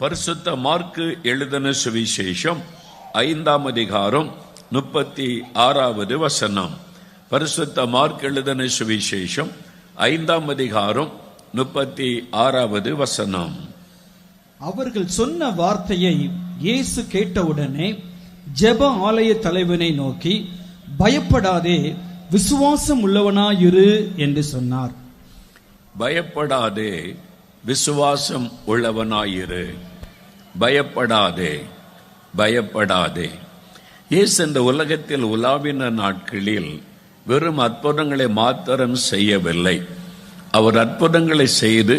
பரிசுத்த மார்க்கு எழுதின சுவிசேஷம் 5ஆம் அதிகாரம் 36வது வசனம். பரிசுத்த மார்க்கு எழுதின சுவிசேஷம் 5ஆம் அதிகாரம் 36வது வசனம். அவர்கள் சொன்ன வார்த்தையை இயேசு கேட்டவுடனே ஜெப ஆலய தலைவனை நோக்கி, பயப்படாதே, விசுவாசம் உள்ளவனாயிரு என்று சொன்னார். பயப்படாதே, விசுவாசம் உள்ளவனாயிரு. பயப்படாதே, பயப்படாதே. இயேசு இந்த உலகத்தில் உலாவின நாட்களில் வெறும் அற்புதங்களை மாத்திரம் செய்யவில்லை. அவர் அற்புதங்களை செய்து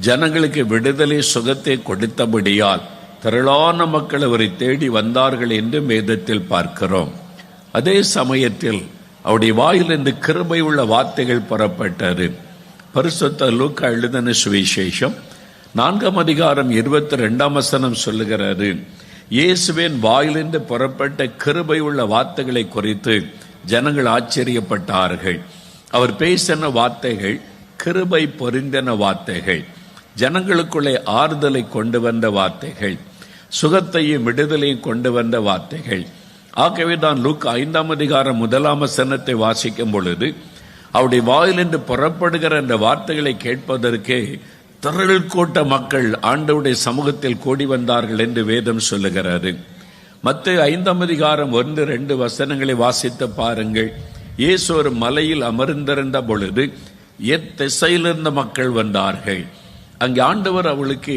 ஜனங்களுக்கு விடுதலை சுகத்தை கொடுத்தபடியால் திரளான மக்கள் அவரை தேடி வந்தார்கள் என்று வேதத்தில் பார்க்கிறோம். அதே சமயத்தில் அவருடைய வாயிலிருந்து கிருபை உள்ள வார்த்தைகள் புறப்பட்டது. பரிசுத்த லூக்கா எழுதின சுவிசேஷம் 4ஆம் அதிகாரம் 22ஆம் வசனம் சொல்லுகிறது, இயேசுவின் வாயிலிருந்து புறப்பட்ட கிருபை உள்ள வார்த்தைகளை குறித்து ஜனங்கள் ஆச்சரியப்பட்டார்கள். அவர் பேசின வார்த்தைகள் கிருபை பொருந்தின வார்த்தைகள், ஜனங்களுக்குள்ளே ஆறுதலை கொண்டு வந்த வார்த்தைகள், சுகத்தையும் விடுதலையும் கொண்டு வந்த வார்த்தைகள். ஆகவே தான் லூக்கா 5ஆம் அதிகாரம் 1ஆம் வசனத்தை வாசிக்கும் பொழுது அவருடைய வாயிலிருந்து புறப்படுகிற அந்த வார்த்தைகளை கேட்பதற்கே திரள் கூட்ட மக்கள் ஆண்டவருடைய சமூகத்தில் கூடி வந்தார்கள் என்று வேதம் சொல்லுகிறது. மத்தேயு 5ஆம் அதிகாரம் 1-2 வசனங்களை வாசித்து பாருங்கள். இயேசு ஒரு மலையில் அமர்ந்திருந்த பொழுது எத்திசையிலிருந்த மக்கள் வந்தார்கள். அங்கே ஆண்டவர் அவளுக்கு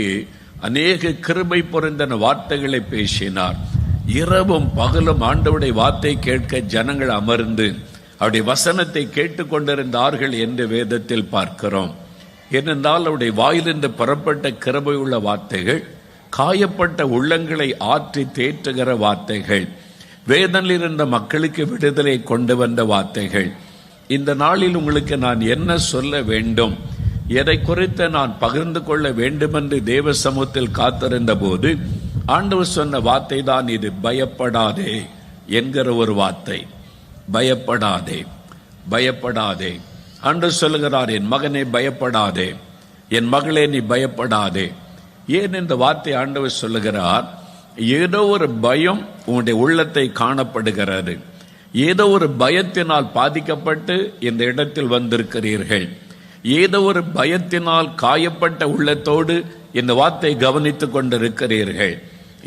அநேக கிருபை பொருந்தின வார்த்தைகளை பேசினார். இரவும் பகலும் ஆண்டவருடைய வார்த்தை கேட்க ஜனங்கள் அமர்ந்து அவருடைய வசனத்தை கேட்டுக்கொண்டிருந்தார்கள் என்று வேதத்தில் பார்க்கிறோம். ஏனென்றால் அவருடைய வாயிலிருந்து புறப்பட்ட கிருபை உள்ள வார்த்தைகள் காயப்பட்ட உள்ளங்களை ஆற்றி தேற்றுகிற வார்த்தைகள், வேதனையில் இருந்த மக்களுக்கு விடுதலை கொண்டு வந்த வார்த்தைகள். இந்த நாளில் உங்களுக்கு நான் என்ன சொல்ல வேண்டும், எதை குறித்து நான் பகிர்ந்து கொள்ள வேண்டும் என்று தேவ சமூகத்தில் காத்திருந்த போது ஆண்டவர் சொன்ன வார்த்தை தான் இது. பயப்படாதே என்கிற ஒரு வார்த்தை. பயப்படாதே, பயப்படாதே. ஆண்டவர் சொல்லுகிறார், என் மகனே பயப்படாதே, என் மகளே நீ பயப்படாதே. ஏன் இந்த வார்த்தை ஆண்டவர் சொல்லுகிறார்? ஏதோ ஒரு பயம் உங்களுடைய உள்ளத்தை காணப்படுகிறது. ஏதோ ஒரு பயத்தினால் பாதிக்கப்பட்டு இந்த இடத்தில் வந்திருக்கிறீர்கள். ஏதோ ஒரு பயத்தினால் காயப்பட்ட உள்ளத்தோடு இந்த வார்த்தை கவனித்துக் கொண்டிருக்கிறீர்கள்.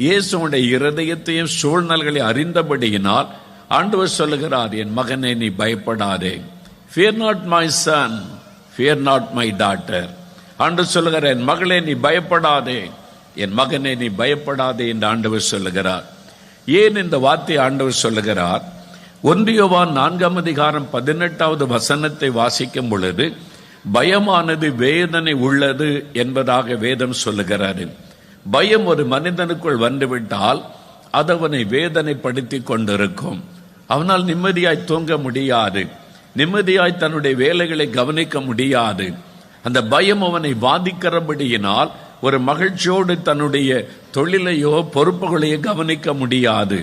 இயேசுடைய இருதயத்தையும் சூழ்நிலைகளை அறிந்தபடியினால் ஆண்டவர் சொல்லுகிறார், என் மகனே நீ பயப்படாதே. Fear not my son, fear not my daughter. ஆண்டவர் சொல்லுகிறார், என் மகளே நீ பயப்படாதே, என் மகனே நீ பயப்படாதே என்று ஆண்டவர் சொல்லுகிறார். ஏன் இந்த வார்த்தை ஆண்டவர் சொல்லுகிறார்? 1 யோவான் 4ஆம் அதிகாரம் 18வது வசனத்தை வாசிக்கும் பொழுது பயமானது வேதனை உள்ளது என்பதாக வேதம் சொல்லுகிறாரு. பயம் ஒரு மனிதனுக்குள் வந்துவிட்டால் அது அவனை வேதனைப்படுத்தி கொண்டிருக்கும். அவனால் நிம்மதியாய் தூங்க முடியாது, நிம்மதியாய் தன்னுடைய வேலைகளை கவனிக்க முடியாது. அந்த பயம் அவனை பாதிக்கிறபடியினால் ஒரு மகிழ்ச்சியோடு தன்னுடைய தொழிலையோ பொறுப்புகளையோ கவனிக்க முடியாது.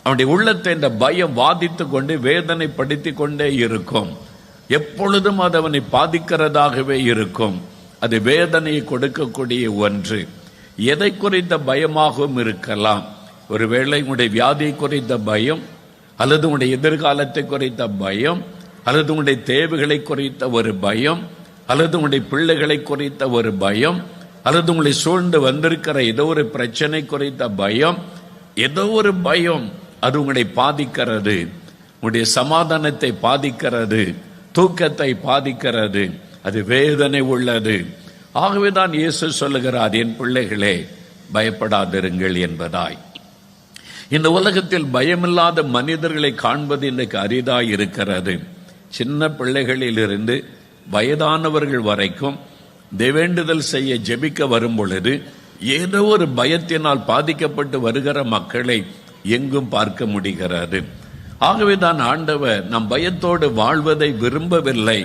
அவனுடைய உள்ளத்தை இந்த பயம் பாதித்து கொண்டு வேதனைப்படுத்தி கொண்டே இருக்கும். எப்பொழுதும் அது அவனை பாதிக்கிறதாகவே இருக்கும். அது வேதனையை கொடுக்கக்கூடிய ஒன்று. எதை குறித்த பயமாகவும் இருக்கலாம். ஒருவேளை உங்களுடைய வியாதியை குறித்த பயம், அல்லது உங்களுடைய எதிர்காலத்தை குறித்த பயம், அல்லது உங்களுடைய தேவைகளை குறித்த ஒரு பயம், அல்லது உங்களுடைய பிள்ளைகளை குறித்த ஒரு பயம், அல்லது உங்களை சூழ்ந்து வந்திருக்கிற ஏதோ ஒரு பிரச்சனை குறித்த பயம், ஏதோ ஒரு பயம் அது உங்களை பாதிக்கிறது. உங்களுடைய சமாதானத்தை பாதிக்கிறது, தூக்கத்தை பாதிக்கிறது. அது வேதனை உள்ளது. ஆகவேதான் இயேசு சொல்லுகிறார், என் பிள்ளைகளே பயப்படாதிருங்கள் என்பதாய். இந்த உலகத்தில் பயமில்லாத மனிதர்களை காண்பது இன்றைக்கு அரிதாய் இருக்கிறது. சின்ன பிள்ளைகளிலிருந்து வயதானவர்கள் வரைக்கும் தேவேண்டுதல் செய்ய ஜெபிக்க வரும் பொழுது ஏதோ ஒரு பயத்தினால் பாதிக்கப்பட்டு வருகிற மக்களை எங்கும் பார்க்க முடிகிறது. ஆகவே தான் ஆண்டவர் நாம் பயத்தோடு வாழ்வதை விரும்பவில்லை.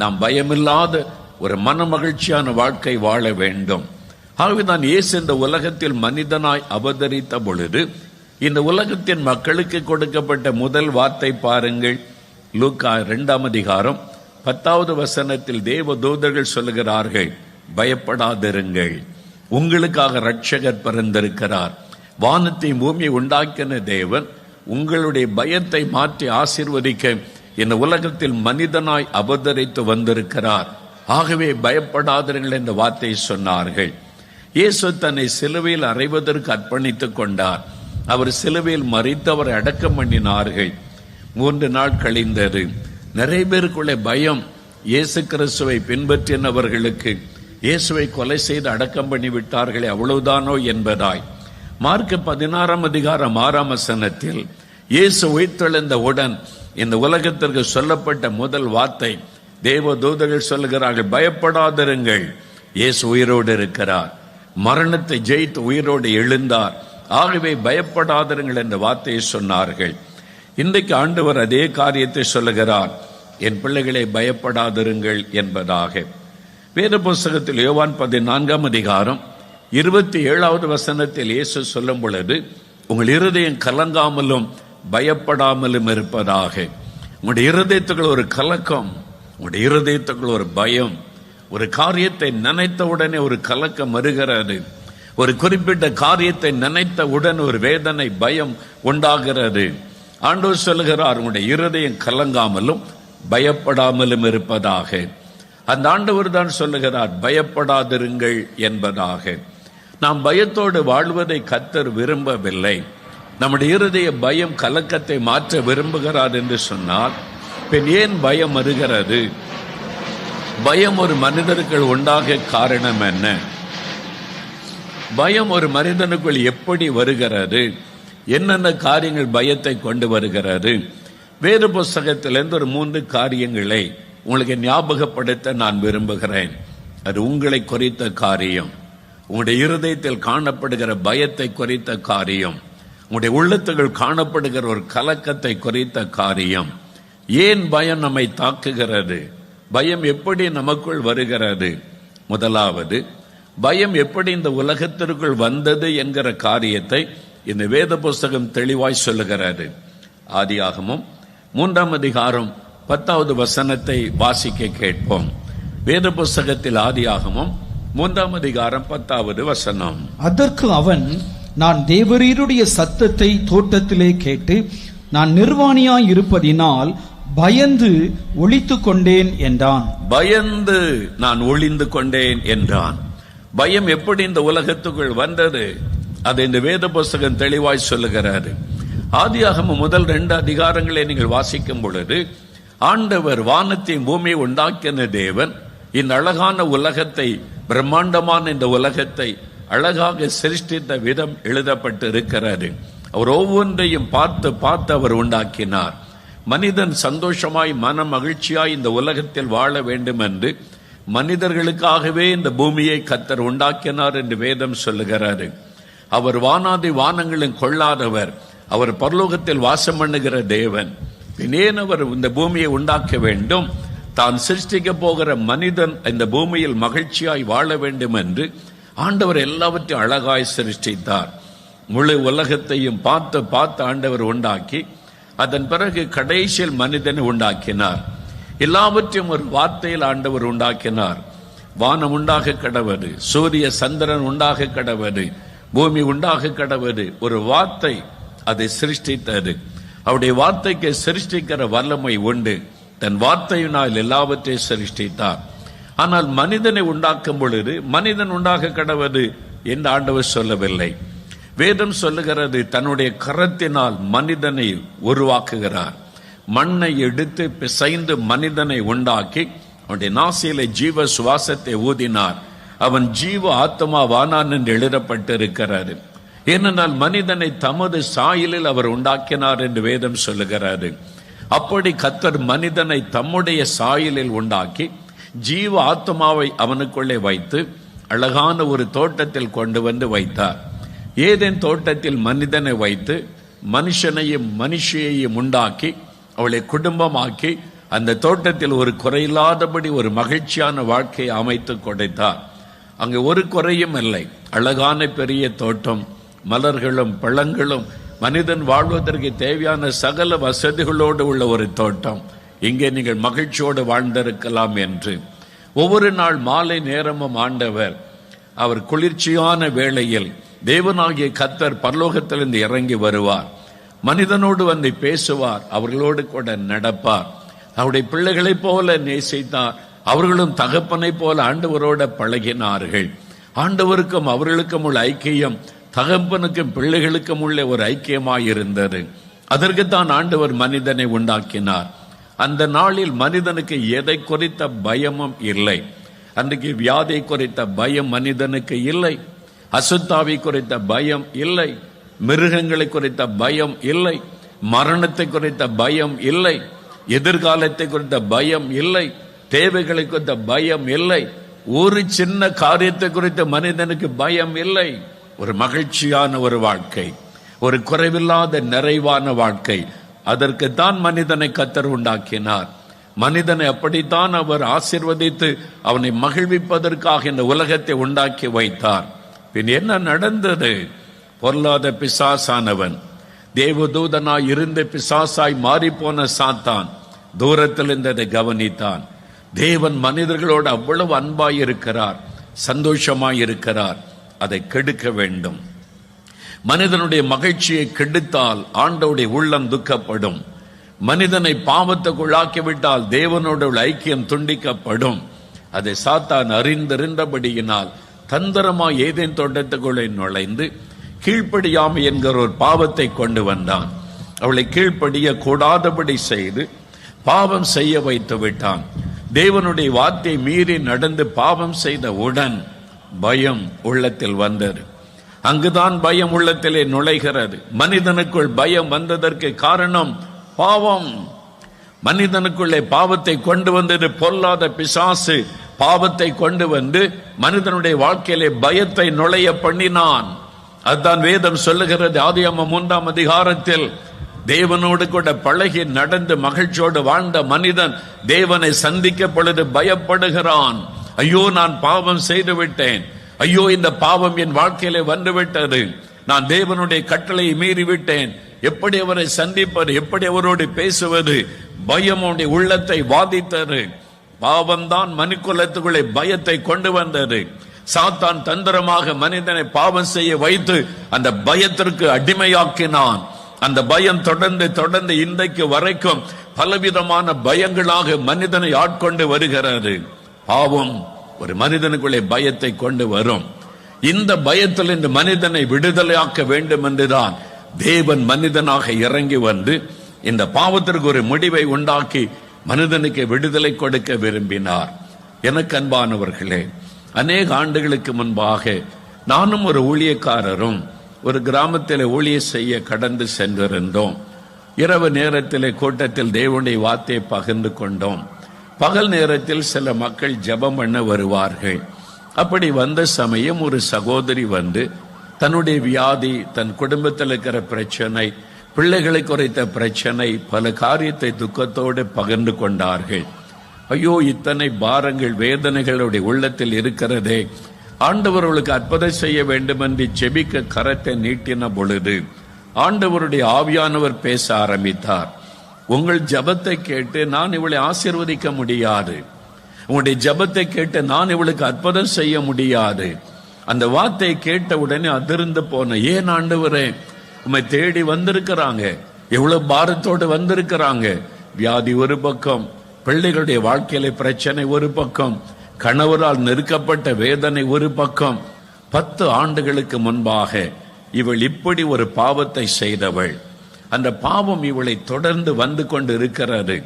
நாம் பயமில்லாத ஒரு மன மகிழ்ச்சியான வாழ்க்கை வாழ வேண்டும். ஆகவே தான் இயேசு இந்த உலகத்தில் மனிதனாய் அவதரித்த பொழுது இந்த உலகத்தின் மக்களுக்கு கொடுக்கப்பட்ட முதல் வார்த்தை பாருங்கள். லூக்கா 2ஆம் அதிகாரம் 10வது வசனத்தில் தேவ தூதர்கள் சொல்லுகிறார்கள், பயப்படாதிருங்கள். உங்களுக்காக இரட்சகர் பிறந்திருக்கிறார். வானத்தையும் பூமியை உண்டாக்கின தேவன் உங்களுடைய பயத்தை மாற்றி ஆசீர்வதிக்க இந்த உலகத்தில் மனிதனாய் அவதரித்து வந்திருக்கிறார். ஆகவே பயப்படாதீர்கள் என்ற வார்த்தை சொன்னார்கள். இயேசு தன்னை சிலுவையில் அறைவதற்கு அர்ப்பணித்துக் கொண்டார். அவர் சிலுவையில் மரித்து அவரை அடக்கம் பண்ணினார்கள். 3 நாள் கழிந்தது. நிறைய பேருக்குள்ள பயம். இயேசு கிறிஸ்துவை பின்பற்றினவர்களுக்கு இயேசுவை கொலை செய்து அடக்கம் பண்ணி விட்டார்களே, அவ்வளவுதானோ என்பதாய். மார்க் 16:6 இயேசு உயிர்த்தெழுந்தவுடன் இந்த உலகத்திற்கு சொல்லப்பட்ட முதல் வார்த்தை, தேவதூதர்கள் சொல்லுகிறார்கள், பயப்படாதிருங்கள், இயேசு உயிரோடு இருக்கிறார். மரணத்தை ஜெயித்து உயிரோடு எழுந்தார். ஆகவே பயப்படாதிருங்கள் என்ற வார்த்தையை சொன்னார்கள். இன்றைக்கு ஆண்டவர் அதே காரியத்தை சொல்லுகிறார், என் பிள்ளைகளை பயப்படாதிருங்கள் என்பதாக. வேத புஸ்தகத்தில் யோவான் 14:27 இயேசு சொல்லும் பொழுது, உங்கள் இருதயம் கலங்காமலும் பயப்படாமலும் இருப்பதாக. உங்களுடைய இருதயத்துக்குள் ஒரு கலக்கம், உங்களுடைய இருதயத்துக்குள் ஒரு பயம், ஒரு காரியத்தை நினைத்தவுடனே ஒரு கலக்கம் வருகிறது. ஒரு குறிப்பிட்ட காரியத்தை நினைத்தவுடன் ஒரு வேதனை, பயம் உண்டாகிறது. ஆண்டவர் சொல்லுகிறார், உங்களுடைய இருதயம் கலங்காமலும் பயப்படாமலும் இருப்பதாக. அந்த ஆண்டவர் தான் சொல்லுகிறார், பயப்படாதிருங்கள் என்பதாக. நாம் பயத்தோடு வாழ்வதை கர்த்தர் விரும்பவில்லை. நம்முடைய இருதய பயம் கலக்கத்தை மாற்ற விரும்புகிறார் என்று சொன்னால், பின் ஏன் பயம் வருகிறது? பயம் ஒரு மனிதனுக்குள் உண்டாக காரணம் என்ன? பயம் ஒரு மனிதனுக்குள் எப்படி வருகிறது? என்னென்ன காரியங்கள் பயத்தை கொண்டு வருகிறது? வேத புஸ்தகத்திலிருந்து ஒரு 3 காரியங்களை உங்களுக்கு ஞாபகப்படுத்த நான் விரும்புகிறேன். அது உங்களை குறித்த காரியம், உங்களுடைய இருதயத்தில் காணப்படுகிற பயத்தை குறித்த காரியம், உங்களுடைய உள்ளத்துக்குள் காணப்படுகிற ஒரு கலக்கத்தை குறித்த காரியம். ஏன் பயம் நம்மை தாக்குகிறது? பயம் எப்படி நமக்குள் வருகிறது? முதலாவது, பயம் எப்படி இந்த உலகத்திற்குள் வந்தது என்கிற காரியத்தை இந்த வேத புஸ்தகம் தெளிவாய் சொல்லுகிறது. ஆதியாகமம் 3:10 வாசிக்க கேட்போம். வேத புஸ்தகத்தில் ஆதியாகமம் 3:10. அதற்கு அவன், நான் தேவரீருடைய சத்தத்தை தோட்டத்திலே கேட்டு நான் நிர்வாணியாய் இருப்பதினால் பயந்து ஒளித்து கொண்டேன் என்றான். பயந்து நான் ஒளிந்து கொண்டேன் என்றான். பயம் எப்படி இந்த உலகத்துக்குள் வந்தது? அதை இந்த வேத புஸ்தகம் தெளிவாய் சொல்லுகிறாரு. ஆதியாகமம் முதல் 2 அதிகாரங்களை நீங்கள் வாசிக்கும் பொழுது, ஆண்டவர் வானத்தையும் பூமியை உண்டாக்கின தேவன் இந்த அழகான உலகத்தை, பிரம்மாண்டமான இந்த உலகத்தை அழகாக சிருஷ்டித்த விதம் எழுதப்பட்டு இருக்கிறது. அவர் ஒவ்வொன்றையும் பார்த்து பார்த்து அவர் உண்டாக்கினார். மனிதன் சந்தோஷமாய் மன மகிழ்ச்சியாய் இந்த உலகத்தில் வாழ வேண்டும் என்று மனிதர்களுக்காகவே இந்த பூமியை கர்த்தர் உண்டாக்கினார் என்று வேதம் சொல்லுகிறாரு. அவர் வானாதி வானங்களும் கொள்ளாதவர். அவர் பரலோகத்தில் வாசம் பண்ணுகிற தேவன். ஏன் அவர் இந்த பூமியை உண்டாக்க வேண்டும்? தான் சிருஷ்டிக்க போகிற மனிதன் இந்த பூமியில் மகிழ்ச்சியாய் வாழ வேண்டும் என்று ஆண்டவர் எல்லாவற்றையும் அழகாய் சிருஷ்டித்தார். முழு உலகத்தையும் பார்த்து பார்த்து ஆண்டவர் உண்டாக்கி, அதன் பிறகு கடைசியில் மனிதனை உண்டாக்கினார். எல்லாவற்றையும் ஒரு வார்த்தையில் ஆண்டவர் உண்டாக்கினார். வானம் உண்டாக கடவது, சூரிய சந்திரன் உண்டாக கடவது, பூமி உண்டாக கடவது. ஒரு வார்த்தை அதை சிருஷ்டித்தது. அவருடைய வார்த்தைக்கு சிருஷ்டிக்கிற வல்லமை உண்டு. தன் வார்த்தையினால் எல்லாவற்றையும் சிருஷ்டித்தார். ஆனால் மனிதனை உண்டாக்கும் பொழுது மனிதன் உண்டாக கடவது என்று ஆண்டவர் சொல்லவில்லை. வேதம் சொல்லுகிறது, தன்னுடைய கரத்தினால் மனிதனை உருவாக்குகிறார். மண்ணை எடுத்து பிசைந்து மனிதனை உண்டாக்கி அவனுடைய நாசியில ஜீவ சுவாசத்தை ஊதினார். அவன் ஜீவ ஆத்மாவானான் என்று எழுதப்பட்டிருக்கிறார். ஏனென்றால் மனிதனை தமது சாயலில் அவர் உண்டாக்கினார் என்று வேதம் சொல்லுகிறாரு. அப்படி கர்த்தர் மனிதனை தம்முடைய சாயலில் உண்டாக்கி ஜீவ ஆத்மாவை அவனுக்குள்ளே வைத்து அழகான ஒரு தோட்டத்தில் கொண்டு வந்து வைத்தார். ஏதேன் தோட்டத்தில் மனிதனை வைத்து மனுஷனையும் மனுஷியையும் உண்டாக்கி அவளை குடும்பமாக்கி அந்த தோட்டத்தில் ஒரு குறையில்லாதபடி ஒரு மகிழ்ச்சியான வாழ்க்கையை அமைத்து கொடுத்தார். அங்கு ஒரு குறையும் இல்லை. அழகான பெரிய தோட்டம், மலர்களும் பழங்களும், மனிதன் வாழ்வதற்கு தேவையான சகல வசதிகளோடு உள்ள ஒரு தோட்டம். இங்கே நீங்கள் மகிழ்ச்சியோடு வாழ்ந்திருக்கலாம் என்று ஒவ்வொரு நாள் மாலை நேரமும் ஆண்டவர் அவர் குளிர்ச்சியான வேளையில் தேவனாகிய கர்த்தர் பரலோகத்திலிருந்து இறங்கி வருவார். மனிதனோடு வந்து பேசுவார், அவர்களோடு கூட நடப்பார். அவருடைய பிள்ளைகளைப் போல நேசித்தார். அவர்களும் தகப்பனை போல ஆண்டவரோட பழகினார்கள். ஆண்டவருக்கும் அவர்களுக்கும் உள்ள ஐக்கியம் தகப்பனுக்கும் பிள்ளைகளுக்கும் உள்ள ஒரு ஐக்கியமாயிருந்தது. அதற்குத்தான் ஆண்டவர் மனிதனை உண்டாக்கினார். அந்த நாளில் மனிதனுக்கு எதை குறித்த பயமும் இல்லை. அன்றைக்கு வியாதி குறித்த பயம் மனிதனுக்கு இல்லை, அசுத்தாவி குறித்த பயம் இல்லை, மிருகங்களை குறித்த பயம் இல்லை, மரணத்தை குறித்த பயம் இல்லை, எதிர்காலத்தை குறித்த பயம் இல்லை, தேவைகளை குறித்த பயம் இல்லை. ஒரு சின்ன காரியத்தை குறித்த மனிதனுக்கு பயம் இல்லை. ஒரு மகிழ்ச்சியான ஒரு வாழ்க்கை, ஒரு குறைவில்லாத நிறைவான வாழ்க்கை, அதற்குத்தான் மனிதனை கர்த்தர் உண்டாக்கினார். மனிதனை அப்படித்தான் அவர் ஆசீர்வதித்து அவனை மகிழ்விப்பதற்காக இந்த உலகத்தை உண்டாக்கி வைத்தார். பின் என்ன நடந்தது? பொல்லாத பிசாசானவன், தேவதூதனாய் இருந்த பிசாசாய் மாறிப்போன சாத்தான் தூரத்தில் இருந்ததை கவனித்தான். தேவன் மனிதர்களோடு அவ்வளவு அன்பாய் இருக்கிறார், சந்தோஷமாய் இருக்கிறார், அதை கெடுக்க வேண்டும். மனிதனுடைய மகிழ்ச்சியை கெடுத்தால் ஆண்டவருடைய உள்ளம் துக்கப்படும். மனிதனை பாவத்துக்குள்ளாக்கிவிட்டால் தேவனோட ஐக்கியம் துண்டிக்கப்படும். அதை சாத்தான் அறிந்திருந்தபடியினால் தந்திரமாய் ஏதேன் தோட்டத்துக்குள்ளே நுழைந்து கீழ்ப்படியாமை என்கிற ஒரு பாவத்தை கொண்டு வந்தான். அவளை கீழ்ப்படிய கூடாதபடி செய்து பாவம் செய்ய வைத்து விட்டான். தேவனுடைய வார்த்தை மீறி நடந்து பாவம் செய்தவுடன் பயம் உள்ளத்தில் வந்தது. அங்குதான் பயம் உள்ளத்திலே நுழைகிறது. மனிதனுக்குள் பயம் வந்ததற்கு காரணம் பாவம். மனிதனுக்குள்ளே பாவத்தை கொண்டு வந்தது பொல்லாத பிசாசு. பாவத்தை கொண்டு வந்து மனிதனுடைய வாழ்க்கையிலே பயத்தை நுழைய பண்ணினான். அதுதான் வேதம் சொல்லுகிறது. ஆதியாகமம் 3ஆம் அதிகாரத்தில் தேவனோடு கூட பழகி நடந்து மகிழ்ச்சியோடு வாழ்ந்த மனிதன் தேவனை சந்திக்க பொழுது பயப்படுகிறான். ஐயோ, நான் பாவம் செய்து விட்டேன், ஐயோ இந்த பாவம் என் வாழ்க்கையிலே வந்துவிட்டது, நான் தேவனுடைய கட்டளையை மீறிவிட்டேன், எப்படி அவரை சந்திப்பது, எப்படி அவரோடு பேசுவது? பயம் அவனுடைய உள்ளத்தை வாதித்தது. பாவம் தான் மனுக்குலத்துக்குள்ளே பயத்தை கொண்டு வந்தது. சாத்தான் தந்திரமாக மனிதனை பாவம் செய்ய வைத்து அந்த பயத்திற்கு அடிமையாக்கினான். அந்த பயம் தொடர்ந்து இன்றைக்கு வரைக்கும் பலவிதமான பயங்களாக மனிதனை ஆட்கொண்டு வருகிறது. பாவம் ஒரு மனிதனுக்குள்ளே பயத்தை கொண்டு வரும். இந்த பயத்தில் இந்த மனிதனை விடுதலையாக்க வேண்டும் என்றுதான் தேவன் மனிதனாக இறங்கி வந்து இந்த பாவத்திற்கு ஒரு முடிவை உண்டாக்கி மனிதனுக்கு விடுதலை கொடுக்க விரும்பினார். எனக்கு அன்பானவர்களே, அநேக ஆண்டுகளுக்கு முன்பாக நானும் ஒரு ஊழியக்காரரும் ஒரு கிராமத்தில் ஊழிய செய்ய கடந்து சென்றிருந்தோம். இரவு நேரத்திலே கூட்டத்தில் தேவனுடைய வார்த்தையை பகிர்ந்து கொண்டோம். பகல் நேரத்தில் சில மக்கள் ஜெபம் பண்ண வருவார்கள். அப்படி வந்த சமயம் ஒரு சகோதரி வந்து தன்னுடைய வியாதி, தன் குடும்பத்தில் இருக்கிற பிரச்சனை, பிள்ளைகளை குறைத்த பிரச்சனை, பல காரியத்தை துக்கத்தோடு பகிர்ந்து கொண்டார்கள். ஐயோ, இத்தனை பாரங்கள் வேதனைகளுடைய உள்ளத்தில் இருக்கிறதே, ஆண்டவர்களுக்கு அற்புதம் செய்ய வேண்டும் என்று ஜெபிக்க கரத்தை நீட்டின பொழுது ஆண்டவருடைய ஆவியானவர் பேச ஆரம்பித்தார். உங்கள் ஜெபத்தை கேட்டு நான் இவளை ஆசீர்வதிக்க முடியாது, உங்களுடைய ஜெபத்தை கேட்டு நான் இவளுக்கு அற்புதம் செய்ய முடியாது. அந்த வார்த்தையை கேட்ட உடனே அதிர்ந்து போன. ஏன் ஆண்டவரே, உம்மை தேடி வந்திருக்கிறாங்க, எவ்வளவு பாரத்தோடு வந்திருக்கிறாங்க. வியாதி ஒரு பக்கம், பிள்ளைகளுடைய வாழ்க்கையில பிரச்சனை ஒரு பக்கம், கணவரால் நெருக்கப்பட்ட வேதனை ஒரு பக்கம். 10 ஆண்டுகளுக்கு முன்பாக இவள் இப்படி ஒரு பாவத்தை செய்தவள். அந்த பாவம் இவளை தொடர்ந்து வந்து கொண்டு இருக்கிறது.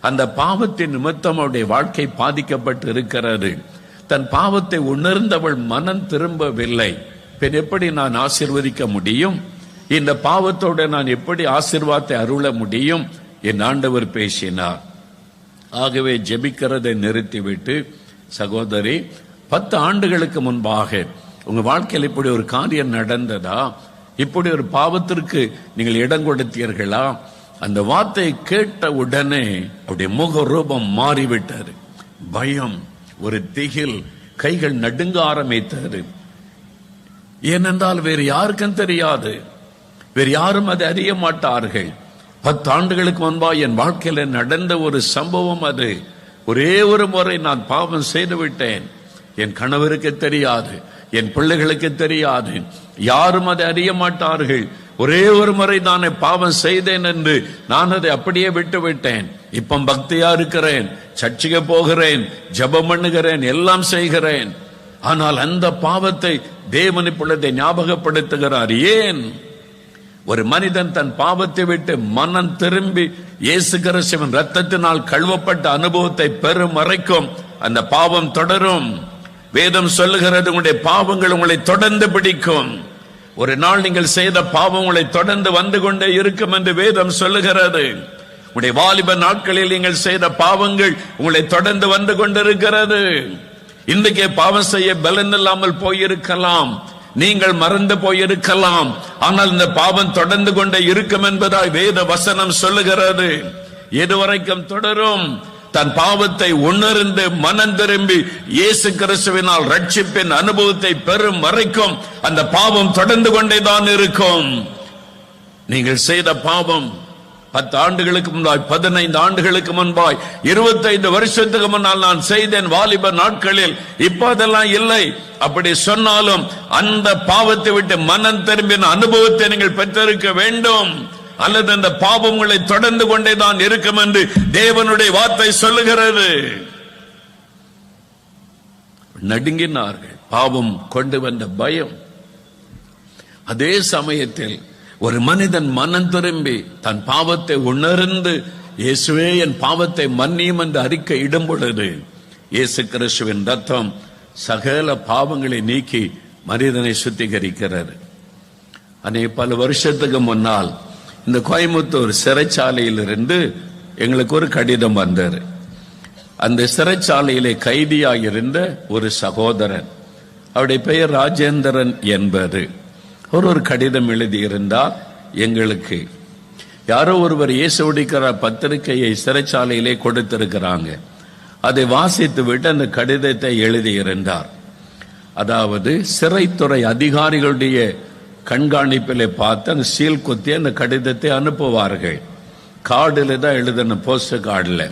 அந்த பாவத்தின் நிமித்தம் அவளுடைய வாழ்க்கை பாதிக்கப்பட்டு இருக்கிறது. தன் பாவத்தை உணர்ந்தவள் மனம் திரும்பவில்லை. பின் எப்படி நான் ஆசீர்வதிக்க முடியும்? இந்த பாவத்தோடு நான் எப்படி ஆசீர்வாதத்தை அருள முடியும்? என் ஆண்டவர் பேசினார். ஆகவே ஜெபிக்கிறதை நிறுத்திவிட்டு, சகோதரி, 10 ஆண்டுகளுக்கு முன்பாக உங்க வாழ்க்கையில் இப்படி ஒரு காரியம் நடந்ததா? இப்படி ஒரு பாவத்திற்கு நீங்கள் இடம் கொடுத்தீர்களா? அந்த வார்த்தையை கேட்ட உடனே அவருடைய முக ரூபம் மாறிவிட்டது. பயம், ஒரு திகில், கைகள் நடுங்க ஆரம்பித்தது. ஏனென்றால் வேறு யாருக்கும் தெரியாது, வேறு யாரும் அதை அறிய மாட்டார்கள். 10 ஆண்டுகளுக்கு முன்பா என் வாழ்க்கையில நடந்த ஒரு சம்பவம் அது. ஒரே ஒரு முறை நான் பாவம் செய்து விட்டேன். என் கணவருக்கு தெரியாது, என் பிள்ளைகளுக்கு தெரியாது, யாரும் அதை அறிய மாட்டார்கள். ஒரே ஒரு முறை தானே பாவம் செய்தேன் என்று நான் அதை அப்படியே விட்டுவிட்டேன். இப்ப பக்தியா இருக்கிறேன், சர்ச்சுக்கு போகிறேன், ஜெபம் பண்ணுகிறேன், எல்லாம் செய்கிறேன். ஆனால் அந்த பாவத்தை தேவன் இப்பொழுது ஞாபகப்படுத்துகிறார். ஏன்? ஒரு மனிதன் தன் பாவத்தை விட்டு மனம் திரும்பி இயேசு கிறிஸ்துவின் ரத்தத்தினால் கழுவப்பட்ட அனுபவத்தை பெறும் வரைக்கும் அந்த பாவம் தொடரும். வேதம் சொல்லுகிறது, உங்களுடைய பாவங்கள் உங்களை தொடர்ந்து பிடிக்கும். ஒரு நாள் நீங்கள் செய்த பாவம் உங்களை தொடர்ந்து வந்து கொண்டே இருக்கும் என்று வேதம் சொல்லுகிறது. உங்களுடைய வாலிப நாட்களில் நீங்கள் செய்த பாவங்கள் உங்களை தொடர்ந்து வந்து கொண்டிருக்கிறது. இன்றைக்கே பாவம் செய்ய பலன் இல்லாமல் போயிருக்கலாம், நீங்கள் மறந்து போயிருக்கலாம். ஆனால் இந்த பாவம் தொடர்ந்து கொண்டே இருக்கும் என்பதாய் வேத வசனம் சொல்லுகிறது. எதுவரைக்கும் தொடரும்? தன் பாவத்தை உணர்ந்து மனம் திரும்பி இயேசு கிறிஸ்துவினால் ரட்சிப்பின் அனுபவத்தை பெறும் வரைக்கும் அந்த பாவம் தொடர்ந்து கொண்டேதான் இருக்கும். நீங்கள் செய்த பாவம் 10 ஆண்டுகளுக்கு முன்பாய், 15 ஆண்டுகளுக்கு முன்பாய், 25 வருஷத்துக்கு முன்னால் நான் செய்தேன் வாலிப நாட்களில், இப்ப அதெல்லாம் இல்லை. அப்படி சொன்னாலும் அந்த பாவத்தை விட்டு மனம் திரும்பின அனுபவத்தை நீங்கள் பெற்றிருக்க வேண்டும். அல்லது அந்த பாவம் உங்களை தொடர்ந்து கொண்டேதான் இருக்கும் என்று தேவனுடைய வார்த்தை சொல்லுகிறது. நடுங்கினார்கள், பாவம் கொண்டு வந்த பயம். அதே சமயத்தில் ஒரு மனிதன் மனம் திரும்பி தன் பாவத்தை உணர்ந்து இயேசுவே என் பாவத்தை மன்னியும் என்று அறிக்கை இடும் பொழுது இயேசு கிறிஸ்துவின் ரத்தம் சகல பாவங்களை நீக்கி மனிதனை சுத்திகரிக்கிறது. பல வருஷத்துக்கு முன்னால் இந்த கோயம்புத்தூர் சிறைச்சாலையிலிருந்து எங்களுக்கு ஒரு கடிதம் வந்தது. அந்த சிறைச்சாலையிலே கைதியாக இருந்த ஒரு சகோதரன், அவருடைய பெயர் ராஜேந்திரன் என்பது, ஒரு கடிதம் எழுதியிருந்தார். எங்களுக்கு யாரோ ஒருவர் இயேசுவுடைய பத்திரிகையை சிறைச்சாலையிலே கொடுத்திருக்கிறாங்க. அதை வாசித்து விட்டு அந்த கடிதத்தை எழுதியிருந்தார். அதாவது சிறைத்துறை அதிகாரிகளுடைய கண்காணிப்பிலே பார்த்து அந்த சீல் குத்தி அந்த கடிதத்தை அனுப்புவார்கள். கார்டுல தான் எழுதணும், போஸ்ட் கார்டில்.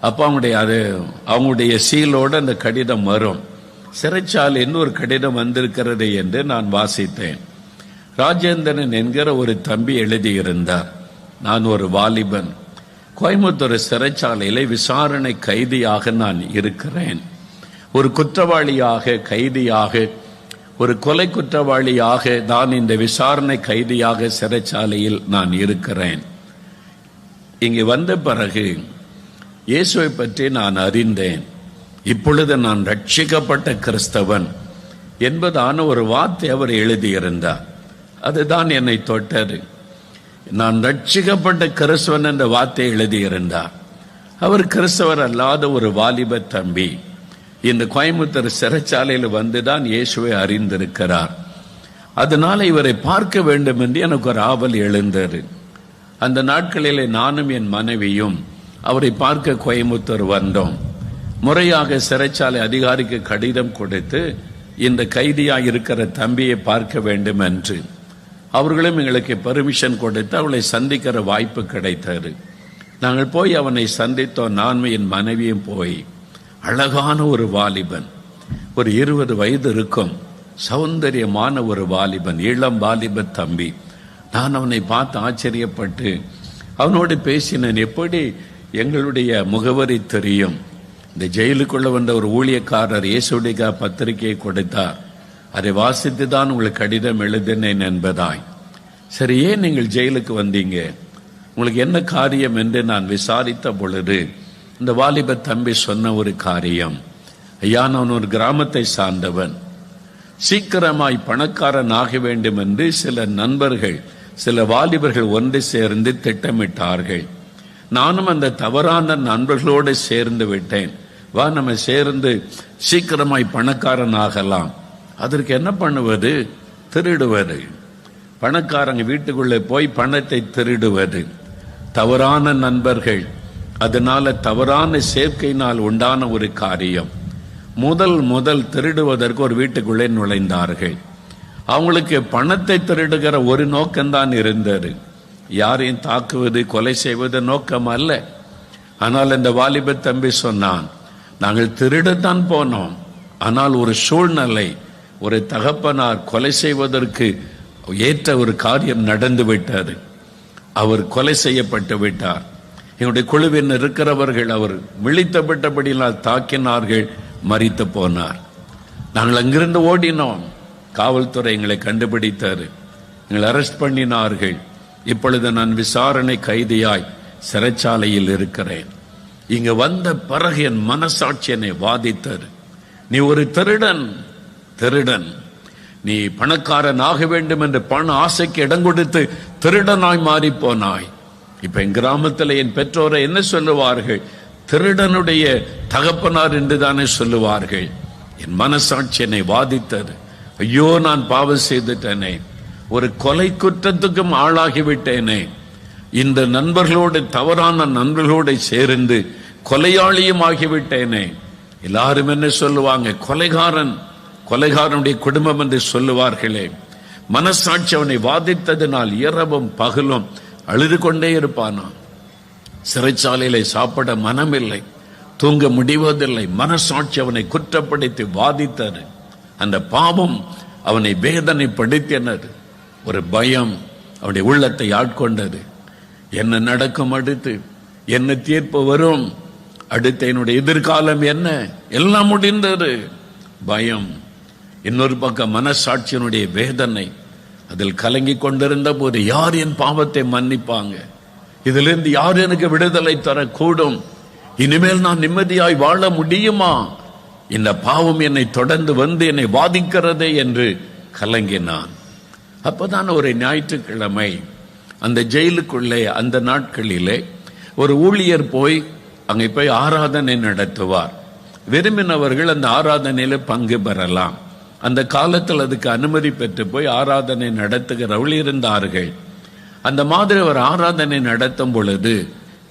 அப்போ அவங்களுடைய சீலோடு அந்த கடிதம் வரும். சிறைச்சாலைன்னு ஒரு கடிதம் வந்திருக்கிறது என்று நான் வாசித்தேன். ராஜேந்திரன் என்கிற ஒரு தம்பி எழுதியிருந்தார். நான் ஒரு வாலிபன், கோயம்புத்தூர் சிறைச்சாலையில விசாரணை கைதியாக நான் இருக்கிறேன். ஒரு குற்றவாளியாக, கைதியாக, ஒரு கொலை குற்றவாளியாக நான் இந்த விசாரணை கைதியாக சிறைச்சாலையில் நான் இருக்கிறேன். இங்கு வந்த பிறகு இயேசுவை பற்றி நான் அறிந்தேன். இப்பொழுது நான் ரட்சிக்கப்பட்ட கிறிஸ்தவன் என்பதான ஒரு வார்த்தை அவர் எழுதியிருந்தார். அதுதான் என்னை தொட்டது. நான் ரட்சிக்கப்பட்ட கிறிஸ்தவன் என்ற வார்த்தை எழுதியிருந்தார். அவர் கிறிஸ்தவர் அல்லாத ஒரு வாலிப தம்பி இந்த கோயம்புத்தூர் சிறைச்சாலையில் வந்துதான் இயேசுவை அறிந்திருக்கிறார். அதனால இவரை பார்க்க வேண்டும் என்று எனக்கு ஒரு ஆவல் எழுந்தது. அந்த நாட்களிலே நானும் என் மனைவியும் அவரை பார்க்க கோயம்புத்தூர் வந்தோம். முறையாக சிறைச்சாலை அதிகாரிக்கு கடிதம் கொடுத்து இந்த கைதியாக இருக்கிற தம்பியை பார்க்க வேண்டும் என்று அவர்களும் எங்களுக்கு பெர்மிஷன் கொடுத்து அவளை சந்திக்கிற வாய்ப்பு கிடைத்தது. நாங்கள் போய் அவனை சந்தித்தோம். நானும் என் மனைவியும் போய், அழகான ஒரு வாலிபன், ஒரு 20 வயது இருக்கும், சௌந்தரியமான ஒரு வாலிபன், இளம் வாலிப தம்பி. நான் அவனை பார்த்து ஆச்சரியப்பட்டு அவனோடு பேசினேன். எப்படி எங்களுடைய முகவரி தெரியும்? இந்த ஜெயிலுக்குள்ள வந்த ஒரு ஊழியக்காரர் இயேசுடைய பத்திரிகையை கொடுத்தார். அதை வாசித்து தான் உங்களுக்கு கடிதம் எழுதினேன் என்பதாய். சரி, ஏன் நீங்கள் ஜெயிலுக்கு வந்தீங்க, உங்களுக்கு என்ன காரியம் என்று நான் விசாரித்த பொழுது இந்த வாலிப தம்பி சொன்ன ஒரு காரியம், ஐயா, நான் ஒரு கிராமத்தை சார்ந்தவன், சீக்கிரமாய் பணக்காரன் ஆக வேண்டும் என்று சில நண்பர்கள், சில வாலிபர்கள் ஒன்று சேர்ந்து திட்டமிட்டார்கள். நானும் அந்த தவறான நண்பர்களோடு சேர்ந்து விட்டேன். வா, நம்ம சேர்ந்து சீக்கிரமாய் பணக்காரன் ஆகலாம். அதற்கு என்ன பண்ணுவது? திருடுவது. பணக்காரங்க வீட்டுக்குள்ளே போய் பணத்தை திருடுவது. தவறான நண்பர்கள், அதனால தவறான சேர்க்கையினால் உண்டான ஒரு காரியம். முதல் திருடுவதற்கு ஒரு வீட்டுக்குள்ளே நுழைந்தார்கள். அவங்களுக்கு பணத்தை திருடுகிற ஒரு நோக்கம்தான் இருந்தது, யாரையும் தாக்குவது, கொலை செய்வது நோக்கம் அல்ல. ஆனால் இந்த வாலிப தம்பி சொன்னான், நாங்கள் திருடத்தான் போனோம், ஆனால் ஒரு சூழ்நிலை ஒரு தகப்பனார் கொலை செய்வதற்கு ஏற்ற ஒரு காரியம் நடந்து விட்டது. அவர் கொலை செய்யப்பட்டு விட்டார். என்னுடைய குழுவின் இருக்கிறவர்கள் அவர் விழித்தப்பட்டபடியால் தாக்கினார்கள், மரித்து போனார். நாங்கள் அங்கிருந்து ஓடினோம். காவல்துறை எங்களை கண்டுபிடித்தார், எங்களை அரெஸ்ட் பண்ணினார்கள். இப்பொழுது நான் விசாரணை கைதியாய் சிறைச்சாலையில் இருக்கிறேன். இங்க வந்த பிறகு என் மனசாட்சி என்னை வாதித்தது. நீ ஒரு திருடன், நீ பணக்காரன் ஆக வேண்டும் என்று பண ஆசைக்கு இடம் கொடுத்து திருடனாய் மாறி போனாய். இப்ப என் கிராமத்தில் என் பெற்றோரை என்ன சொல்லுவார்கள்? திருடனுடைய தகப்பனார் என்று தானே சொல்லுவார்கள். என் மனசாட்சி என்னை வாதித்தது. ஐயோ, நான் பாவம் செய்துட்டேனே, ஒரு கொலை குற்றத்துக்கும் ஆளாகிவிட்டேனே, இந்த நண்பர்களோடு தவறான நண்பர்களோடு சேர்ந்து கொலையாளியும் ஆகிவிட்டேனே. எல்லாரும் என்ன சொல்லுவாங்க? கொலைகாரனுடைய குடும்பம் என்று சொல்லுவார்களே. மனசாட்சி அவனை வாதித்ததினால் இரவும் பகலும் அழுது கொண்டே இருப்பானா. சிறைச்சாலையில சாப்பிட மனமில்லை, தூங்க முடிவதில்லை. மனசாட்சி அவனை குற்றப்படுத்தி வாதித்தது. அந்த பாவம் அவனை வேதனைப்படுத்தினது. ஒரு பயம் அவனுடைய உள்ளத்தை ஆட்கொண்டது. என்ன நடக்கும், அடுத்து என்ன தீர்ப்பு வரும், அடுத்து என்னுடைய எதிர்காலம் என்ன, எல்லாம் முடிந்தது. பயம். இன்னொரு பக்கம் மனசாட்சியினுடைய வேதனை. அதில் கலங்கி கொண்டிருந்த போது யார் என் பாவத்தை மன்னிப்பாங்க? இதிலிருந்து யார் எனக்கு விடுதலை தரக்கூடும்? இனிமேல் நான் நிம்மதியாய் வாழ முடியுமா? இந்த பாவம் என்னை தொடர்ந்து வந்து என்னை வாதிக்கிறதே என்று கலங்கினான். அப்பதான் ஒரு ஞாயிற்றுக்கிழமை அந்த ஜெயிலுக்குள்ளே அந்த நாட்களிலே ஒரு ஊழியர் அங்கே போய் ஆராதனை நடத்துவார். விரும்பினவர்கள் அந்த ஆராதனையில பங்கு பெறலாம். அந்த காலத்தில் அதுக்கு அனுமதி பெற்று போய் ஆராதனை நடத்துகிறவர்கள் இருந்தார்கள். அந்த மாதிரி அவர் ஆராதனை நடத்தும் பொழுது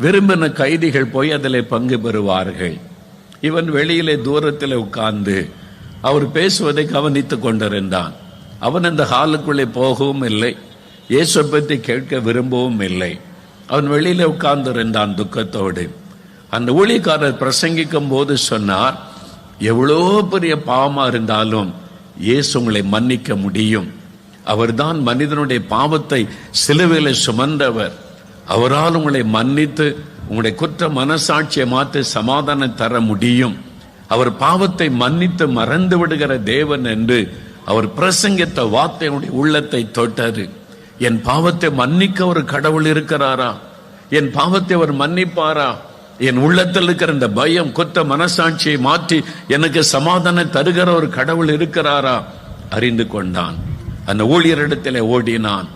விரும்பின கைதிகள் போய் அதில் பங்கு பெறுவார்கள். இவன் வெளியிலே தூரத்தில் உட்கார்ந்து அவர் பேசுவதை கவனித்துக் கொண்டிருந்தான். அவன் அந்த ஹாலுக்குள்ளே போகவும் இல்லை, இயேசு பற்றி கேட்க விரும்பவும் இல்லை. அவன் வெளியில உட்கார்ந்து இருந்தான் துக்கத்தோடு. அந்த ஊழியக்காரர் பிரசங்கிக்கும் போது சொன்னார், எவ்வளோ பெரிய பாவமா இருந்தாலும் இயேசு உங்களை மன்னிக்க முடியும். அவர்தான் மனிதனுடைய பாவத்தை சிலுவையில சுமந்தவர். அவரால் உங்களை மன்னித்து உங்களுடைய குற்ற மனசாட்சியை மாற்றி சமாதானம் தர முடியும். அவர் பாவத்தை மன்னித்து மறந்து விடுகிற தேவன் என்று அவர் பிரசங்கித்த வார்த்தையினுடைய உள்ளத்தை தொட்டது. என் பாவத்தை மன்னிக்க ஒரு கடவுள் இருக்கிறாரா? என் பாவத்தை அவர் மன்னிப்பாரா? என் உள்ளத்தில் இருக்கிற இந்த பயம் குற்ற மனசாட்சியை மாற்றி எனக்கு சமாதானம் தருகிற ஒரு கடவுள் இருக்கிறாரா? அறிந்து கொண்டான். அந்த ஊழியரிடத்தில் ஓடினான்.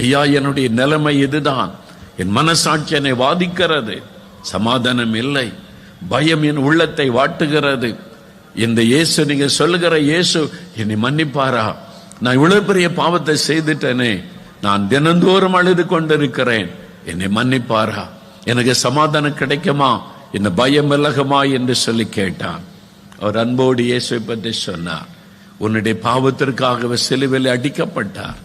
ஐயா, என்னுடைய நிலைமை இதுதான், என் மனசாட்சி என்னை வாதிக்கிறது, சமாதானம் இல்லை, பயம் என் உள்ளத்தை வாட்டுகிறது. இந்த இயேசு, நீங்க சொல்லுகிற இயேசு என்னை மன்னிப்பாரா? நான் இவ்வளவு பெரிய பாவத்தை செய்துட்டேனே, நான் தினந்தோறும் அழுது கொண்டிருக்கிறேன், என்னை மன்னிப்பாரா? எனக்கு சமாதானம் கிடைக்குமா? இந்த பயம் விலகுமா என்று சொல்லி கேட்டான். அவர் அன்போடு இயேசுவை பற்றி சொன்னார். உன்னுடைய பாவத்திற்காக சிலுவையில் அடிக்கப்பட்டார்,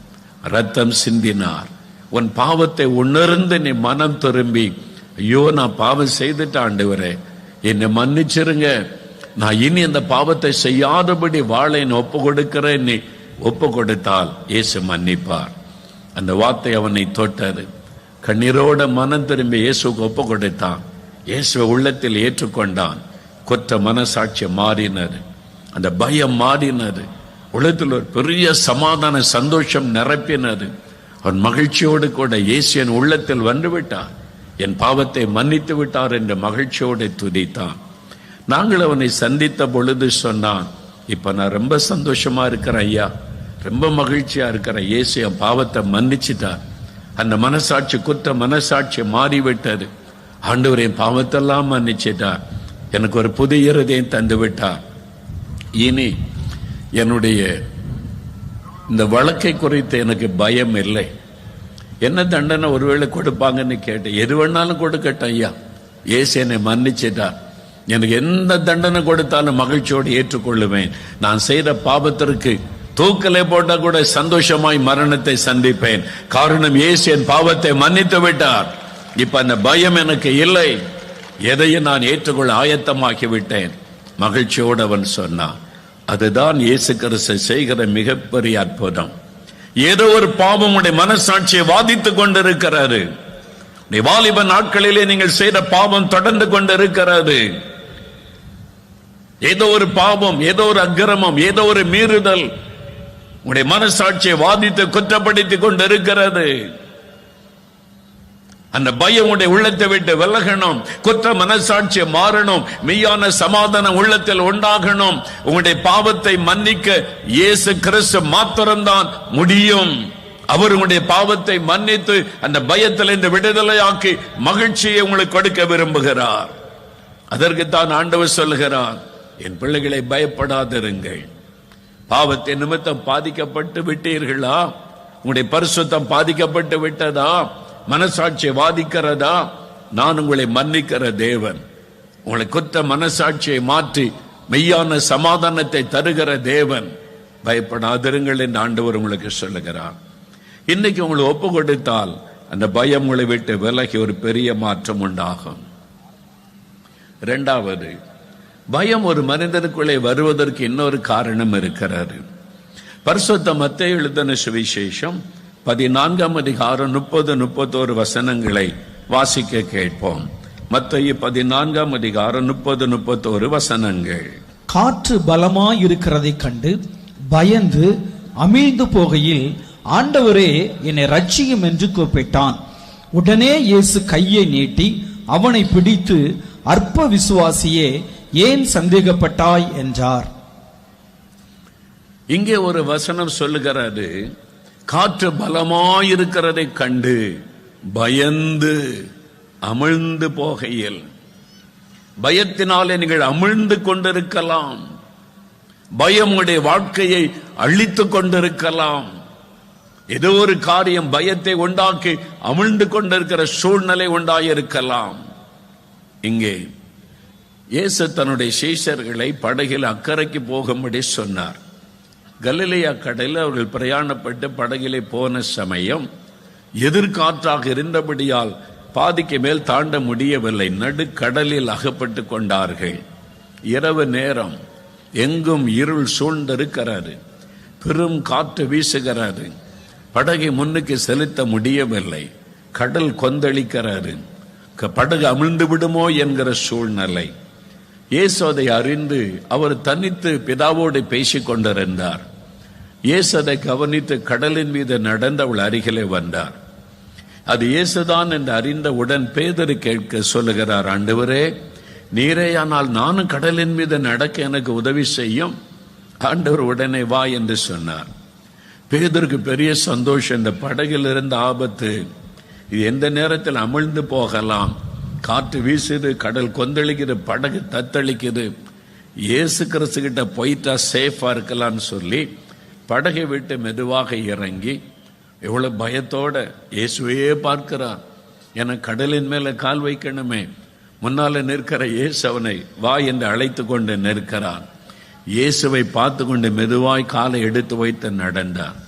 ரத்தம் சிந்தினார். உன் பாவத்தை உணர்ந்து நீ மனம் திரும்பி, ஐயோ நான் பாவம் செய்துட்ட ஆண்டவரே, என்னை மன்னிச்சிருங்க, நான் இனி அந்த பாவத்தை செய்யாதபடி வாழ ஒப்பு கொடுக்கிறேன், நீ ஒப்பு கொடுத்தால் இயேசு மன்னிப்பார். அந்த வார்த்தை அவனை தொட்டது. கண்ணீரோட மனம் திரும்பி இயேசுக்கு ஒப்பு கொடுத்தான். இயேசுவை உள்ளத்தில் ஏற்றுக்கொண்டான். குற்ற மனசாட்சி மாறினது, அந்த பயம் மாறினது. உள்ளத்தில் ஒரு பெரிய சமாதான சந்தோஷம் நிரப்பினது. அவன் மகிழ்ச்சியோடு கூட இயேசு என் உள்ளத்தில் வந்து விட்டார், என் பாவத்தை மன்னித்து விட்டார் என்ற மகிழ்ச்சியோடு துதித்தான். நாங்கள் அவனை சந்தித்த பொழுது சொன்னான், இப்ப நான் ரொம்ப சந்தோஷமா இருக்கிறேன் ஐயா, ரொம்ப மகிழ்ச்சியா இருக்கிறேன், இயேசு என் பாவத்தை மன்னிச்சுட்டார். அந்த மனசாட்சி குற்ற மனசாட்சி மாறிவிட்டது. ஆண்டவர் என் பாவத்தெல்லாம் மன்னிச்சிட்டார், எனக்கு ஒரு புதிய இருதயம் தந்து விட்டார். இனி என்னுடைய இந்த வழக்கை குறித்து எனக்கு பயம் இல்லை. என்ன தண்டனை ஒருவேளை கொடுப்பாங்கன்னு கேட்டேன். எது வேணாலும் கொடுக்கட்டும் ஐயா, இயேசு என்னை மன்னிச்சிட்டார், எனக்கு எந்த தண்டனை கொடுத்தாலும் மகிழ்ச்சியோடு ஏற்றுக்கொள்ளுவேன். நான் செய்த பாவத்திற்கு தூக்கலை போட்டா கூட சந்தோஷமாய் மரணத்தை சந்திப்பேன். காரணம் இயேசு என் பாவத்தை மன்னித்து விட்டார். இப்ப அந்த பயம் எனக்கு இல்லை, எதையும் நான் ஏற்றுக்கொள்ள ஆயத்தமாக்கி விட்டேன். மகிழ்ச்சியோடு அவன் சொன்னான். அதுதான் இயேசு கிறிஸ்து செய்கிற மிகப்பெரிய அற்புதம். ஏதோ ஒரு பாவம் உடைய மனசாட்சியை வாதித்துக் கொண்டிருக்கிறாரு. வாலிப நாட்களிலே நீங்கள் செய்த பாவம் தொடர்ந்து கொண்டிருக்கிறது. ஏதோ ஒரு பாவம், ஏதோ ஒரு அக்கிரமம், ஏதோ ஒரு மீறுதல் உடைய மனசாட்சியை வாதித்து குற்றப்படுத்திக் கொண்டிருக்கிறது. அந்த பயம் உடைய உள்ளத்தை விட்டு விலகணும். குற்ற மனசாட்சியை மாறணும். மெய்யான சமாதானம் உள்ளத்தில் உண்டாகணும். உங்களுடைய பாவத்தை மன்னிக்க இயேசு கிறிஸ்து மாத்திரம்தான் முடியும். அவர் உங்களுடைய பாவத்தை மன்னித்து அந்த பயத்திலிருந்து விடுதலையாக்கி மகிழ்ச்சியை உங்களுக்கு கொடுக்க விரும்புகிறார். அதற்குத்தான் ஆண்டவர் சொல்லுகிறார், என் பிள்ளைகளை பயப்படாதிருங்கள். பாவத்தின் நிமித்தம் பாதிக்கப்பட்டு விட்டீர்களா? உங்களுடைய பரிசுத்தம் பாதிக்கப்பட்டு விட்டதா? மனசாட்சியை வாதிக்கிறதா? நான் உங்களை மன்னிக்கிற தேவன். உங்களை குற்ற மனசாட்சியை மாற்றி மெய்யான சமாதானத்தை தருகிற தேவன். பயப்படாதிருங்கள் என்று ஆண்டவர் உங்களுக்கு சொல்லுகிறார். இன்னைக்கு உங்களை ஒப்பு கொடுத்தால் அந்த பயம் உங்களை விட்டு விலகி ஒரு பெரிய மாற்றம் உண்டாகும். இரண்டாவது, பயம் ஒரு மனிதனுக்குள்ளே வருவதற்கு இன்னொரு காரணம் இருக்கிறது. பரிசுத்த மத்தேயு எழுதின சுவிசேஷம் 14ஆம் அதிகாரம் 30-31 வசனங்களை வாசிக்க கேட்போம். மத்தேயு 14ஆம் அதிகாரம் 30-31 வசனங்கள். காற்று பலமாய் இருக்கிறதை கண்டு பயந்து அமிழ்ந்து போகையில், ஆண்டவரே என்னை ரட்சியும் என்று கூப்பிட்டான். உடனே இயேசு கையை நீட்டி அவனை பிடித்து, அற்ப விசுவாசியே, ஏன் சந்தேகப்பட்டாய் என்றார். இங்கே ஒரு வசனம் சொல்லுகிறது, காற்று பலமாயிருக்கிறதை கண்டு பயந்து அமிழ்ந்து போகையில். பயத்தினாலே நீங்கள் அமிழ்ந்து கொண்டிருக்கலாம். பயம் உடைய வாழ்க்கையை அழித்துக் கொண்டிருக்கலாம். ஏதோ ஒரு காரியம் பயத்தை உண்டாக்கி அமிழ்ந்து கொண்டிருக்கிற சூழ்நிலை உண்டாயிருக்கலாம். இங்கே இயேசு தன்னுடைய சீஷர்களை படகில் அக்கறைக்கு போகும்படி சொன்னார். கலிலேயா கடலில் அவர்கள் பிரயாணப்பட்டு படகிலே போன சமயம் எதிர்காற்றாக இருந்தபடியால் பாதிக்கு மேல் தாண்ட முடியவில்லை. நடுக்கடலில் அகப்பட்டு கொண்டார்கள். இரவு நேரம், எங்கும் இருள் சூழ்ந்திருக்கிறது. பெரும் காற்று வீசுகிறது. படகை முன்னுக்கு செலுத்த முடியவில்லை. கடல் கொந்தளிக்கிறது. படகு அமிழ்ந்து விடுமோ என்கிற சூழ்நிலை. இயேசு அதை அறிந்து அவர் தனித்து பிதாவோடு பேசிக் கொண்டிருந்தார். இயேசு அதை கவனித்து கடலின் மீது நடந்து அவள் அருகிலே வந்தார். அது இயேசுதான் என்று அறிந்தவுடன் பேதுரு கேட்க சொல்லுகிறார், ஆண்டவரே, நீரேயானால் நானும் கடலின் மீது நடக்க எனக்கு உதவி செய்யும். ஆண்டவர் உடனே வா என்று சொன்னார். பேதுருக்கு பெரிய சந்தோஷம். இந்த படகில் இருந்த ஆபத்து, இது எந்த நேரத்தில் அமிழ்ந்து போகலாம். காற்று வீசுது, கடல் கொந்தளிக்குது, படகு தத்தளிக்குது. இயேசு கிறிஸ்து கிட்ட போயிட்டா சேஃபா இருக்கலாம்னு சொல்லி படகை விட்டு மெதுவாக இறங்கி, எவ்வளவு பயத்தோட இயேசுவையே பார்க்கிறார். என கடலின் மேல கால் வைக்கணுமே. முன்னால நிற்கிற இயேசு அவனை வா என்று அழைத்து கொண்டு நிற்கிறான். இயேசுவை பார்த்து கொண்டு மெதுவாய் காலை எடுத்து வைத்து நடந்தார்.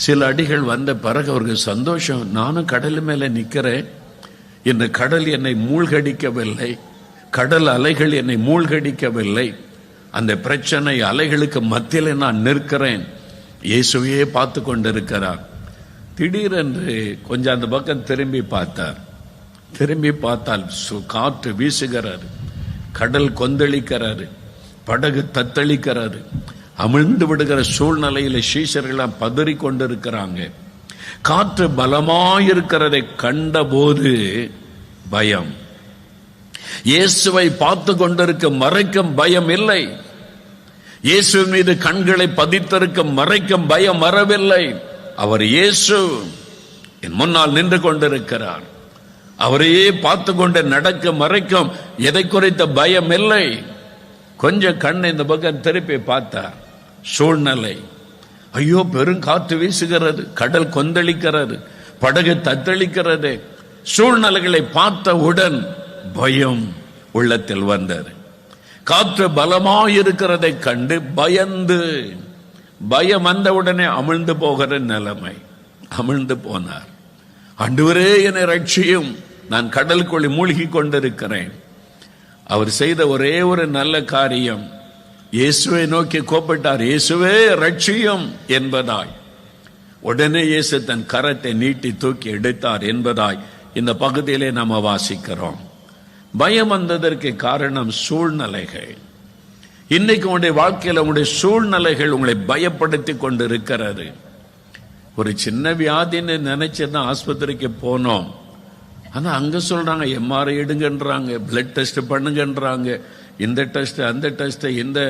சில அடிகள் வந்த பிறகு அவருக்கு சந்தோஷம். நானும் கடல் மேல நிற்கிறேன். இந்த கடல் என்னை மூழ்கடிக்கவில்லை. கடல் அலைகள் என்னை மூழ்கடிக்கவில்லை. அந்த பிரச்சனை அலைகளுக்கு மத்தியில் நான் நிற்கிறேன். இயேசுவையே பார்த்து கொண்டிருக்கிறார். திடீரென்று கொஞ்சம் அந்த பக்கம் திரும்பி பார்த்தார். திரும்பி பார்த்தால் காற்று வீசுகிறாரு, கடல் கொந்தளிக்கிறாரு, படகு தத்தளிக்கிறாரு. அமிழ்ந்து விடுகிற சூழ்நிலையில சீஷர்களாம் பதறி கொண்டிருக்கிறாங்க. காற்று பலமாயிருக்கிறதை கண்டபோது பயம். இயேசுவை பார்த்து கொண்டிருக்கும் மறைக்கும் பயம் இல்லை. இயேசு மீது கண்களை பதித்திருக்கும் மறைக்கும் பயம் வரவில்லை. அவர் இயேசு என் முன்னால் நின்று கொண்டிருக்கிறார். அவரையே பார்த்து கொண்டு நடக்க மறைக்கும் எதை குறித்த பயம் இல்லை. கொஞ்சம் கண்ணை இந்த பக்கம் திருப்பி பார்த்தார். சூழ்நிலை, ஐயோ பெரும் காற்று வீசுகிறது, கடல் கொந்தளிக்கிறது, படகு தத்தளிக்கிறது. சூழ்நிலைகளை பார்த்தவுடன் பயம் உள்ளத்தில் வந்தது. காற்று பலமாயிருக்கிறதை கண்டு பயந்து, பயம் வந்தவுடனே அமிழ்ந்து போகிற நிலைமை. அமிழ்ந்து போனார். ஆண்டவரே என்னை ரட்சியும், நான் கடலுக்குள்ளே மூழ்கி கொண்டிருக்கிறேன். அவர் செய்த ஒரே ஒரு நல்ல காரியம், இயேசுவை நோக்கி கூப்பிட்டார், இயேசுவே ரட்சியும் என்பதாய். உடனே இயேசு தன் கரத்தை நீட்டி தூக்கி எடுத்தார் என்பதாய் இந்த பகுதியிலே நாம வாசிக்கிறோம். பயம் வந்ததற்கு காரணம் சூழ்நிலைகள். இன்னைக்கு உங்களுடைய வாழ்க்கையில் உங்களுடைய சூழ்நிலைகள் உங்களை பயப்படுத்தி கொண்டு இருக்கிறது. ஒரு சின்ன வியாதின்னு நினைச்சுதான் ஆஸ்பத்திரிக்கு போனோம். ஆனா அங்க சொல்றாங்க எம்ஆர்ஐ எடுங்கன்றாங்க, பிளட் டெஸ்ட் பண்ணுங்கன்றாங்க, இந்த டெஸ்ட் அந்த டெஸ்ட், இந்த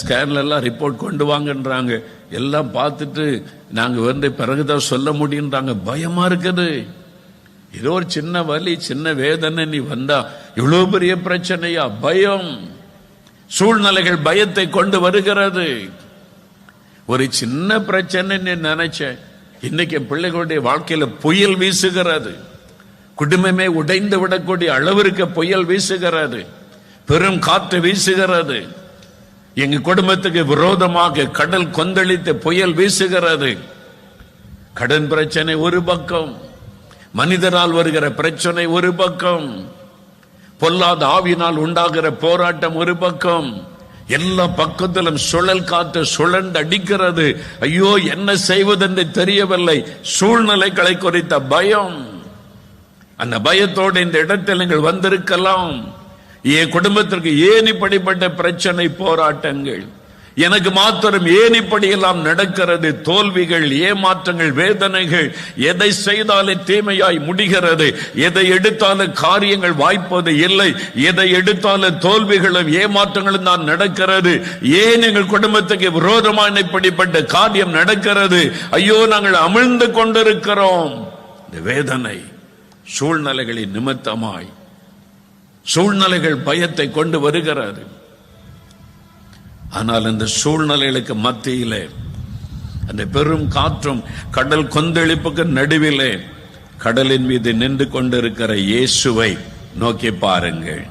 ஸ்கேன்ல எல்லாம் ரிப்போர்ட் கொண்டு வாங்கன்றாங்க. எல்லாம் பார்த்துட்டு நாங்க பிறகுதான் சொல்ல முடியுன்றாங்க. பயமா இருக்குது. ஏதோ ஒரு சின்ன வலி, சின்ன வேதனை நீ வந்தா இவ்வளவு பெரிய பிரச்சனையா? பயம். சூழ்நிலைகள் பயத்தை கொண்டு வருகிறது. ஒரு சின்ன பிரச்சனை நீ நினைச்சேன், இன்னைக்கு பிள்ளைகளுடைய வாழ்க்கையில புயல் வீசுகிறது. குடும்பமே உடைந்து விடக்கூடிய அளவிற்கு புயல் வீசுகிறது. பெரும் காற்று வீசுகிறது. எங்க குடும்பத்துக்கு விரோதமாக கடல் கொந்தளித்து புயல் வீசுகிறது. கடன் பிரச்சனை ஒரு பக்கம், மனிதரால் வருகிற பிரச்சனை ஒரு பக்கம், பொல்லாத ஆவியினால் உண்டாகிற போராட்டம் ஒரு பக்கம். எல்லா பக்கத்திலும் சுழல் காற்று சுழன்று அடிக்கிறது. ஐயோ, என்ன செய்வதென்று தெரியவில்லை. சூழ்நிலைகளை குறித்த பயம். அந்த பயத்தோடு இந்த இடத்தில் நீங்கள் வந்திருக்கலாம். என் குடும்பத்திற்கு ஏன் இப்படிப்பட்ட பிரச்சனை, போராட்டங்கள்? எனக்கு மாத்திரம் ஏன் இப்படியெல்லாம் நடக்கிறது? தோல்விகள், ஏமாற்றங்கள், வேதனைகள். எதை செய்தாலே தீமையாய் முடிகிறது. எதை எடுத்தாலும் காரியங்கள் வாய்ப்பது இல்லை. எதை எடுத்தாலும் தோல்விகளும் ஏமாற்றங்களும் தான் நடக்கிறது. ஏன் எங்கள் குடும்பத்துக்கு விரோதமான இப்படிப்பட்ட காரியம் நடக்கிறது? ஐயோ, நாங்கள் அமிழ்ந்து கொண்டிருக்கிறோம். இந்த வேதனை சூழ்நிலைகளின் நிமித்தமாய், சூழ்நிலைகள் பயத்தை கொண்டு வருகிறது. ஆனால் அந்த சூழ்நிலைகளுக்கு மத்தியிலே, அந்த பெரும் காற்றும் கடல் கொந்தளிப்புக்கு நடுவிலே கடலின் மீது நின்று கொண்டிருக்கிற இயேசுவை நோக்கி பாருங்கள்.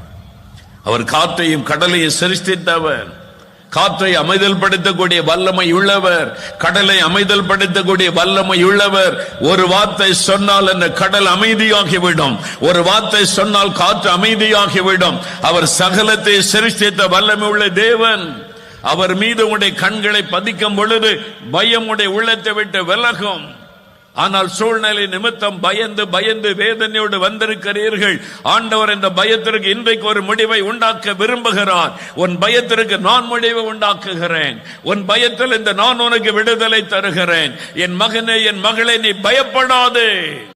அவர் காற்றையும் கடலையும் சிருஷ்டித்தவர். காற்றை அமைதல்படுத்தக்கூடிய வல்லமை உள்ளவர். கடலை அமைதல்படுத்தக்கூடிய வல்லமை உள்ளவர். ஒரு வார்த்தை சொன்னால் அந்த கடல் அமைதியாகிவிடும். ஒரு வார்த்தை சொன்னால் காற்று அமைதியாகிவிடும். அவர் சகலத்தை சிருஷ்டித்த வல்லமை உள்ள தேவன். அவர் மீது உடைய கண்களை பதிக்கும் பொழுது பயம் உடைய உள்ளத்தை விட்டு விலகும். ஆனால் சூழ்நிலை நிமித்தம் பயந்து பயந்து வேதனையோடு வந்திருக்கிறீர்கள். ஆண்டவர் இந்த பயத்திற்கு இன்றைக்கு ஒரு முடிவை உண்டாக்க விரும்புகிறார். உன் பயத்திற்கு நான் முடிவை உண்டாக்குகிறேன். உன் பயத்தில் இந்த நான் உனக்கு விடுதலை தருகிறேன். என் மகனே, என் மகளே, நீ பயப்படாதே.